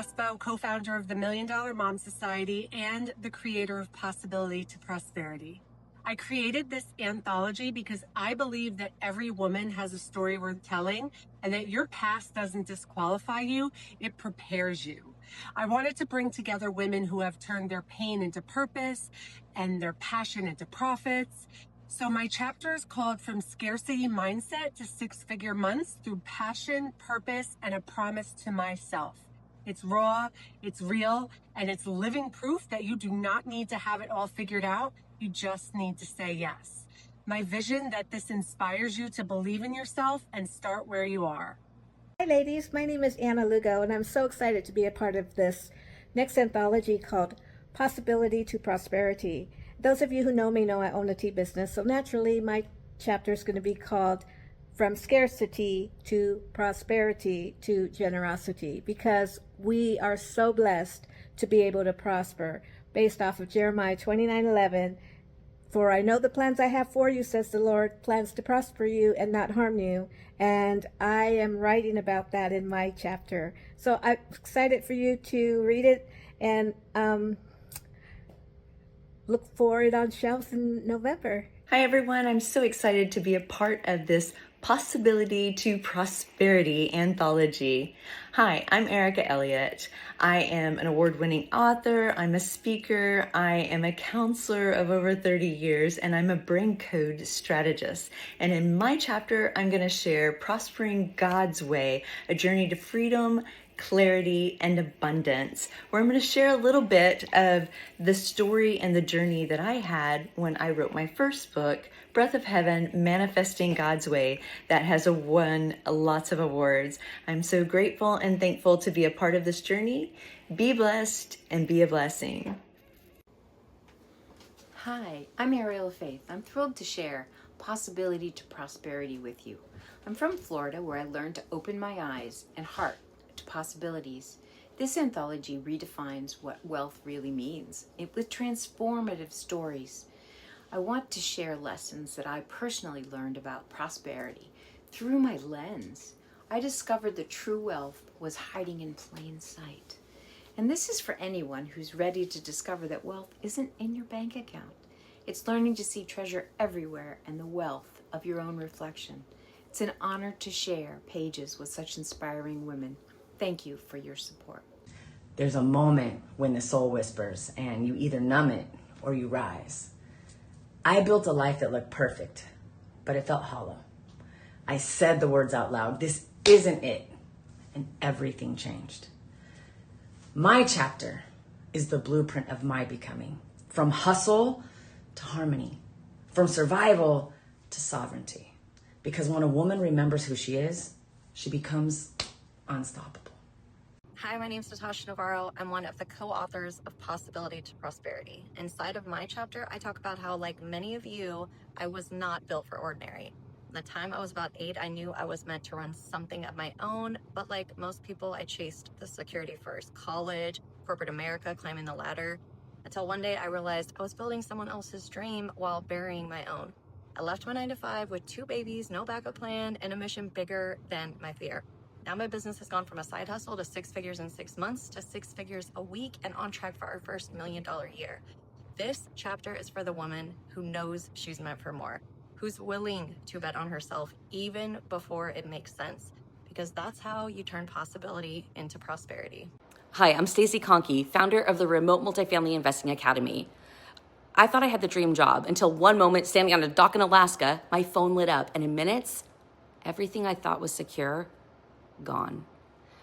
Caspo, co-founder of the Million Dollar Mom Society and the creator of Possibility to Prosperity. I created this anthology because I believe that every woman has a story worth telling and that your past doesn't disqualify you, it prepares you. I wanted to bring together women who have turned their pain into purpose and their passion into profits. So my chapter is called From Scarcity Mindset to Six-Figure Months Through Passion, Purpose, and a Promise to Myself. It's raw, it's real, and it's living proof that you do not need to have it all figured out. You just need to say yes. My vision that this inspires you to believe in yourself and start where you are. Hi ladies, my name is Anna Lugo and I'm so excited to be a part of this next anthology called Possibility to Prosperity. Those of you who know me know I own a tea business, so naturally my chapter is going to be called From Scarcity to Prosperity to Generosity, because we are so blessed to be able to prosper based off of Jeremiah 29:11. For I know the plans I have for you, says the Lord, plans to prosper you and not harm you. And I am writing about that in my chapter. So I'm excited for you to read it and look for it on shelves in November. Hi everyone, I'm so excited to be a part of this Possibility to Prosperity anthology. Hi, I'm Erica Elliott. I am an award-winning author, I'm a speaker, I am a counselor of over 30 years, and I'm a brain code strategist. And in my chapter, I'm going to share Prospering God's Way, a journey to freedom, clarity, and abundance, where I'm going to share a little bit of the story and the journey that I had when I wrote my first book, Breath of Heaven, Manifesting God's Way, that has won lots of awards. I'm so grateful and thankful to be a part of this journey. Be blessed and be a blessing. Hi, I'm Ariel Faith. I'm thrilled to share Possibility to Prosperity with you. I'm from Florida, where I learned to open my eyes and heart to possibilities. This anthology redefines what wealth really means with transformative stories. I want to share lessons that I personally learned about prosperity. Through my lens, I discovered that true wealth was hiding in plain sight. And this is for anyone who's ready to discover that wealth isn't in your bank account. It's learning to see treasure everywhere and the wealth of your own reflection. It's an honor to share pages with such inspiring women. Thank you for your support. There's a moment when the soul whispers and you either numb it or you rise. I built a life that looked perfect, but it felt hollow. I said the words out loud, this isn't it, and everything changed. My chapter is the blueprint of my becoming, from hustle to harmony, from survival to sovereignty. Because when a woman remembers who she is, she becomes unstoppable. Hi, my name is Natasha Navarro. I'm one of the co-authors of Possibility to Prosperity. Inside of my chapter, I talk about how, like many of you, I was not built for ordinary. From the time I was about 8, I knew I was meant to run something of my own, but like most people, I chased the security first. College, corporate America, climbing the ladder, until one day I realized I was building someone else's dream while burying my own. I left my 9-to-5 with 2 babies, no backup plan, and a mission bigger than my fear. Now my business has gone from a side hustle to 6 figures in 6 months to 6 figures a week and on track for our first $1 million year. This chapter is for the woman who knows she's meant for more, who's willing to bet on herself even before it makes sense, because that's how you turn possibility into prosperity. Hi, I'm Stacey Conkey, founder of the Remote Multifamily Investing Academy. I thought I had the dream job until one moment, standing on a dock in Alaska, my phone lit up, and in minutes, everything I thought was secure, gone.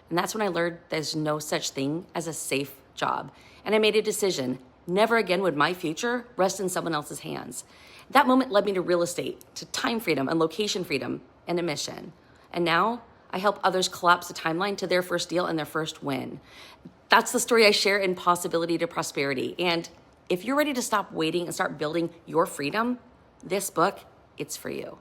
And that's when I learned there's no such thing as a safe job. And I made a decision. Never again would my future rest in someone else's hands. That moment led me to real estate, to time freedom and location freedom, and a mission. And now I help others collapse the timeline to their first deal and their first win. That's the story I share in Possibility to Prosperity. And if you're ready to stop waiting and start building your freedom, this book, it's for you.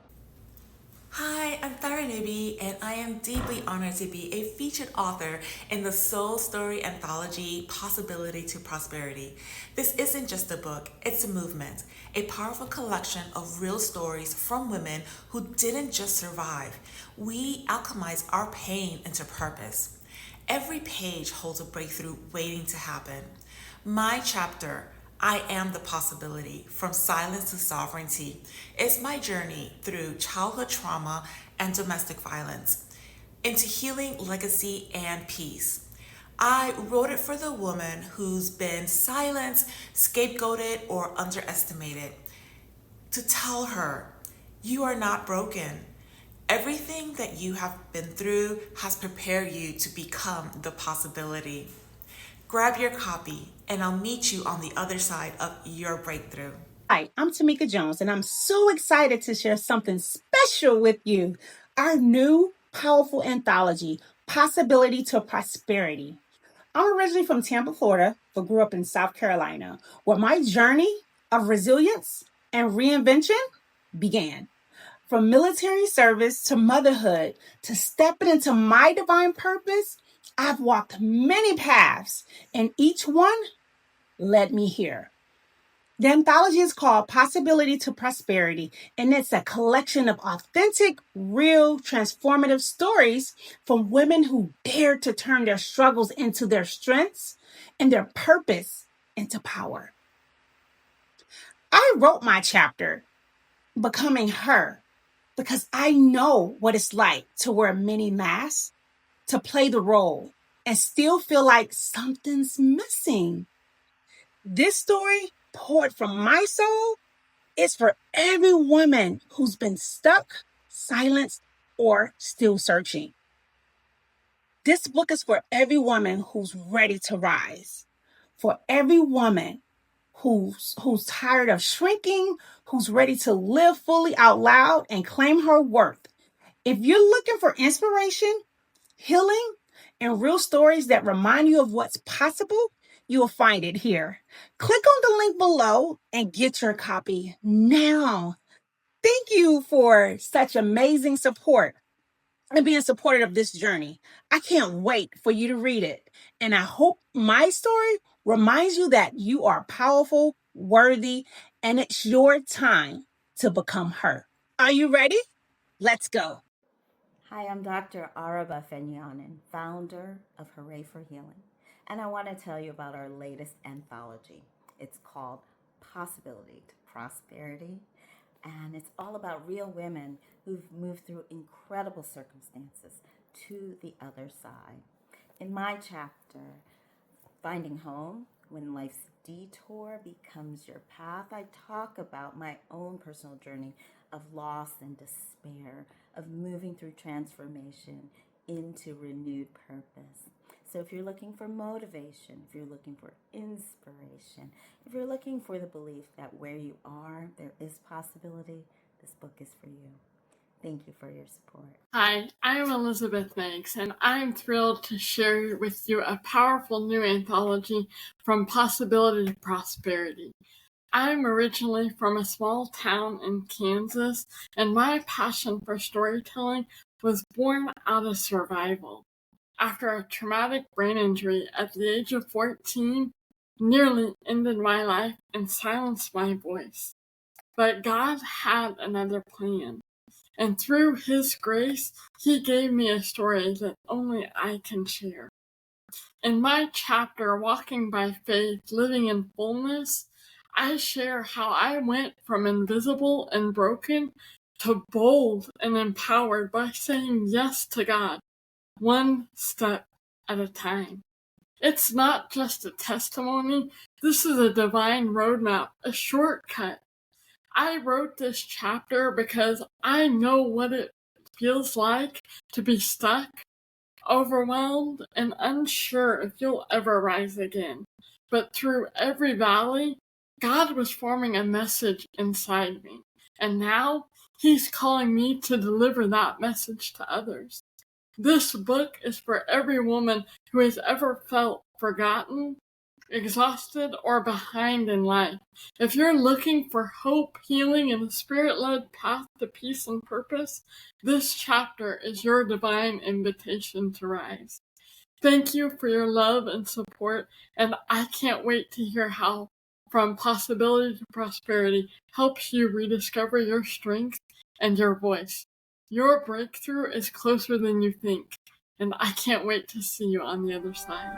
Hi, I'm Tara Newby, and I am deeply honored to be a featured author in the soul story anthology, Possibility to Prosperity. This isn't just a book, it's a movement, a powerful collection of real stories from women who didn't just survive. We alchemize our pain into purpose. Every page holds a breakthrough waiting to happen. My chapter, I Am the Possibility, From Silence to Sovereignty, is my journey through childhood trauma and domestic violence into healing, legacy, and peace. I wrote it for the woman who's been silenced, scapegoated, or underestimated. To tell her, you are not broken. Everything that you have been through has prepared you to become the possibility. Grab your copy, and I'll meet you on the other side of your breakthrough. Hi, I'm Tamika Jones, and I'm so excited to share something special with you. Our new powerful anthology, Possibility to Prosperity. I'm originally from Tampa, Florida, but grew up in South Carolina, where my journey of resilience and reinvention began. From military service to motherhood to stepping into my divine purpose, I've walked many paths, and each one led me here. The anthology is called Possibility to Prosperity, and it's a collection of authentic, real, transformative stories from women who dared to turn their struggles into their strengths and their purpose into power. I wrote my chapter, Becoming Her, because I know what it's like to wear many masks, to play the role, and still feel like something's missing. This story, poured from my soul, is for every woman who's been stuck, silenced, or still searching. This book is for every woman who's ready to rise, for every woman who's tired of shrinking, who's ready to live fully out loud and claim her worth. If you're looking for inspiration, healing, and real stories that remind you of what's possible, you'll find it here. Click on the link below and get your copy now. Thank you for such amazing support and being supportive of this journey. I can't wait for you to read it. And I hope my story reminds you that you are powerful, worthy, and it's your time to become her. Are you ready? Let's go. Hi, I'm Dr. Araba Fenyanen, founder of Hooray for Healing, and I want to tell you about our latest anthology. It's called Possibility to Prosperity, and it's all about real women who've moved through incredible circumstances to the other side. In my chapter, Finding Home, When Life's Detour Becomes Your Path, I talk about my own personal journey of loss and despair, of moving through transformation into renewed purpose. So if you're looking for motivation, if you're looking for inspiration, if you're looking for the belief that where you are, there is possibility, this book is for you. Thank you for your support. Hi, I'm Elizabeth Meggs, and I'm thrilled to share with you a powerful new anthology, From Possibility to Prosperity. I'm originally from a small town in Kansas, and my passion for storytelling was born out of survival. After a traumatic brain injury at the age of 14, nearly ended my life and silenced my voice. But God had another plan. And through His grace, He gave me a story that only I can share. In my chapter, Walking by Faith, Living in Fullness, I share how I went from invisible and broken to bold and empowered by saying yes to God, one step at a time. It's not just a testimony. This is a divine roadmap, a shortcut. I wrote this chapter because I know what it feels like to be stuck, overwhelmed, and unsure if you'll ever rise again. But through every valley, God was forming a message inside me. And now He's calling me to deliver that message to others. This book is for every woman who has ever felt forgotten, exhausted, or behind in life. If you're looking for hope, healing, and a spirit-led path to peace and purpose, this chapter is your divine invitation to rise. Thank you for your love and support, and I can't wait to hear how From Possibility to Prosperity helps you rediscover your strength and your voice. Your breakthrough is closer than you think. And I can't wait to see you on the other side.